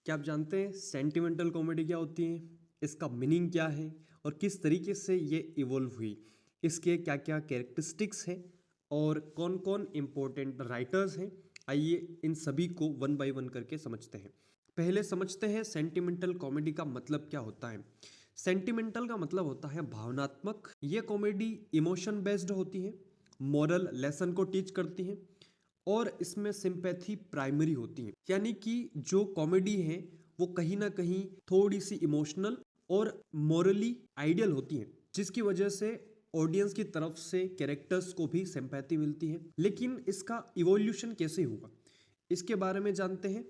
क्या आप जानते हैं सेंटिमेंटल कॉमेडी क्या होती है, इसका मीनिंग क्या है और किस तरीके से ये इवॉल्व हुई, इसके क्या क्या कैरेक्टरिस्टिक्स हैं और कौन कौन इम्पोर्टेंट राइटर्स हैं। आइए इन सभी को वन बाय वन करके समझते हैं। पहले समझते हैं सेंटिमेंटल कॉमेडी का मतलब क्या होता है। सेंटिमेंटल का मतलब होता है भावनात्मक। ये कॉमेडी इमोशन बेस्ड होती है, मॉरल लेसन को टीच करती है और इसमें सिंपैथी प्राइमरी होती है। यानी कि जो कॉमेडी है वो कहीं ना कहीं थोड़ी सी इमोशनल और मॉरली आइडियल होती है, जिसकी वजह से ऑडियंस की तरफ से कैरेक्टर्स को भी सिंपैथी मिलती है। लेकिन इसका इवोल्यूशन कैसे हुआ, इसके बारे में जानते हैं।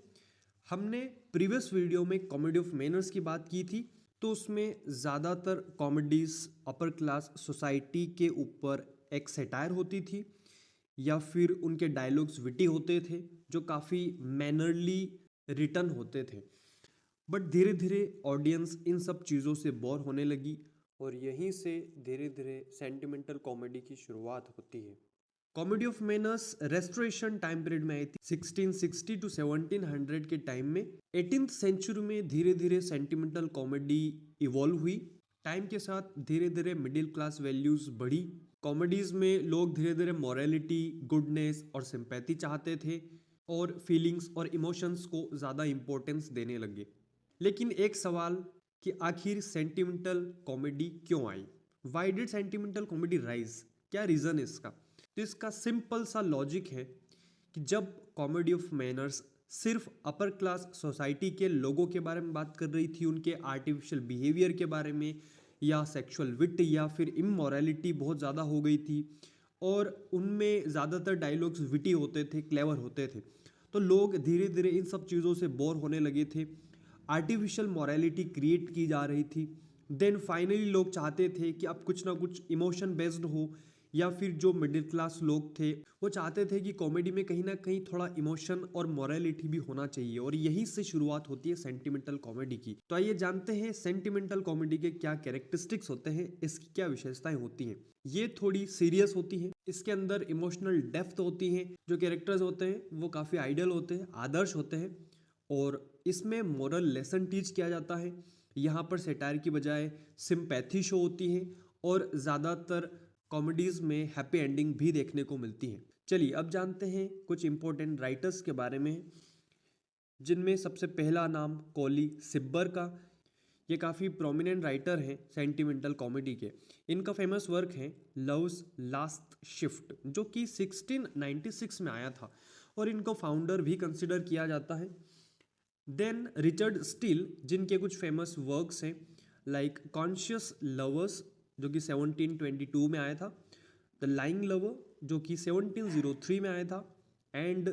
हमने प्रीवियस वीडियो में कॉमेडी ऑफ मैनर्स की बात की थी, तो उसमें ज़्यादातर कॉमेडीज अपर क्लास सोसाइटी के ऊपर एक सेटायर होती थी या फिर उनके डायलॉग्स विटी होते थे जो काफ़ी मैनरली रिटर्न होते थे। बट धीरे धीरे ऑडियंस इन सब चीज़ों से बोर होने लगी और यहीं से धीरे धीरे सेंटिमेंटल कॉमेडी की शुरुआत होती है। Comedy of manners restoration time period में आई थी 1660 टू 1700 के टाइम में। 18th सेंचुरी में धीरे धीरे सेंटिमेंटल कॉमेडी इवॉल्व हुई। टाइम के साथ धीरे धीरे मिडिल क्लास वैल्यूज बढ़ी। कॉमेडीज में लोग धीरे धीरे मॉरलिटी, गुडनेस और सिंपैथी चाहते थे और फीलिंग्स और इमोशंस को ज़्यादा इंपॉर्टेंस देने लगे। लेकिन एक सवाल कि आखिर सेंटिमेंटल कॉमेडी क्यों आई, why did sentimental comedy rise, क्या रीज़न है इसका। तो इसका सिंपल सा लॉजिक है कि जब कॉमेडी ऑफ मैनर्स सिर्फ अपर क्लास सोसाइटी के लोगों के बारे में बात कर रही थी, उनके आर्टिफिशियल बिहेवियर के बारे में या सेक्सुअल विट या फिर इमोरलिटी बहुत ज़्यादा हो गई थी और उनमें ज़्यादातर डायलॉग्स विटी होते थे, क्लेवर होते थे, तो लोग धीरे धीरे इन सब चीज़ों से बोर होने लगे थे। आर्टिफिशियल मॉरलिटी क्रिएट की जा रही थी। देन फाइनली लोग चाहते थे कि अब कुछ ना कुछ इमोशन बेस्ड हो, या फिर जो मिडिल क्लास लोग थे वो चाहते थे कि कॉमेडी में कहीं ना कहीं थोड़ा इमोशन और मॉरलिटी भी होना चाहिए, और यहीं से शुरुआत होती है सेंटिमेंटल कॉमेडी की। तो आइए जानते हैं सेंटिमेंटल कॉमेडी के क्या कैरेक्टरिस्टिक्स होते हैं, इसकी क्या विशेषताएं होती हैं। ये थोड़ी सीरियस होती है, इसके अंदर इमोशनल डेप्थ होती है, जो कैरेक्टर्स होते हैं वो काफ़ी आइडियल होते हैं, आदर्श होते हैं, और इसमें मॉरल लेसन टीच किया जाता है। यहाँ पर सेटायर की बजाय सिंपैथी शो होती है और ज़्यादातर कॉमेडीज में हैप्पी एंडिंग भी देखने को मिलती है। चलिए अब जानते हैं कुछ इंपॉर्टेंट राइटर्स के बारे में, जिनमें सबसे पहला नाम कोली सिब्बर का। ये काफ़ी प्रोमिनेंट राइटर हैं सेंटिमेंटल कॉमेडी के। इनका फेमस वर्क है लव्स लास्ट शिफ्ट, जो कि 1696 में आया था और इनको फाउंडर भी कंसिडर किया जाता है। देन रिचर्ड स्टील, जिनके कुछ फेमस वर्क्स हैं लाइक कॉन्शियस लवर्स, जो कि 1722 में आया था, द लाइंग लवर, जो कि 1703 में आया था, एंड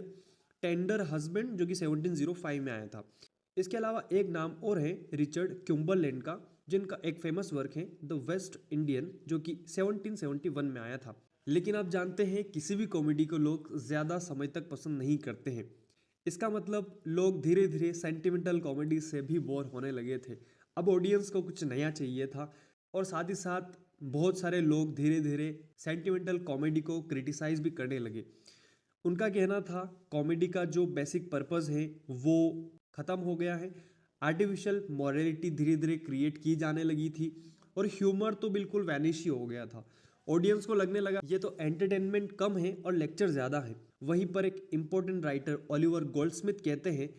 टेंडर हस्बैंड, जो कि 1705 में आया था। इसके अलावा एक नाम और है रिचर्ड क्यूम्बरलैंड का, जिनका एक फेमस वर्क है द वेस्ट इंडियन, जो कि 1771 में आया था। लेकिन आप जानते हैं किसी भी कॉमेडी को लोग ज़्यादा समय तक पसंद नहीं करते हैं। इसका मतलब लोग धीरे धीरे सेंटिमेंटल कॉमेडी से भी बोर होने लगे थे। अब ऑडियंस को कुछ नया चाहिए था, और साथ ही साथ बहुत सारे लोग धीरे धीरे सेंटिमेंटल कॉमेडी को क्रिटिसाइज भी करने लगे। उनका कहना था कॉमेडी का जो बेसिक पर्पस है वो ख़त्म हो गया है, आर्टिफिशियल मॉरलिटी धीरे धीरे क्रिएट की जाने लगी थी और ह्यूमर तो बिल्कुल वैनिश ही हो गया था। ऑडियंस को लगने लगा ये तो एंटरटेनमेंट कम है और लेक्चर ज़्यादा है। वहीं पर एक इंपॉर्टेंट राइटर ओलिवर गोल्डस्मिथ कहते हैं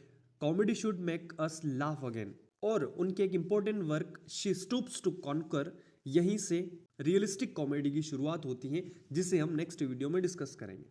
comedy should make us laugh again, और उनके एक important work she stoops to conquer, यहीं से रियलिस्टिक कॉमेडी की शुरुआत होती है, जिसे हम नेक्स्ट वीडियो में डिस्कस करेंगे।